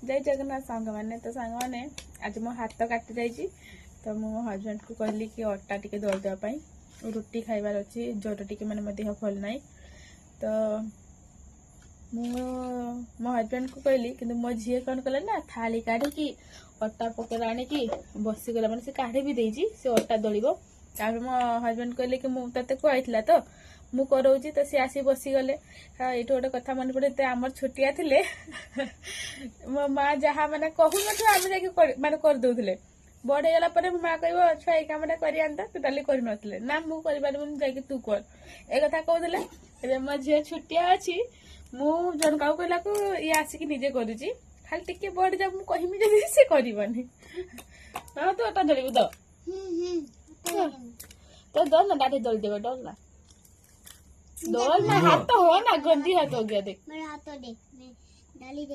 जय जगन्नाथ सांग मैंने तो सांग मैंने आज मो हाथ काटी जाइए तो मो हजबैंड को कहली कि अटा टिके दल देवाई रुटी खाइबार अच्छी जोर टिके मैंने मो देह भल ना तो मो हजबैंड को कहली कि मो झी कौन कले ना थाली काढ़ी अटा पकेट आणिकी बसीगला मैंने से काढ़ी भी देजी से अटा दलिबो तापर मो हजबैंड कहले कि मुझे कहला तो मु कराऊँ तो सी आसी बसीगले हाँ ये गोटे कथा मन पड़े आम छोटिया थे मो माँ जहाँ मैंने कहून आम जा माने करदे बड़ होगा पर मो माँ कह छुआ ये कमटा कर टोटाली कर ना मुझे तू कर ए कथा कहते मो झी छुट्टिया अच्छी मु जन का कहला को ये आसिक निजे करुची खाली टिके बड़ जा मुझे कहमी जब से करनी ना तो अटा दलू तो तो दल ना डाटे दल देव डल ना डल ना हाथ तो हो ना गंदी हाथ हो गया देख मेरा हाथ तो देख मैं डाली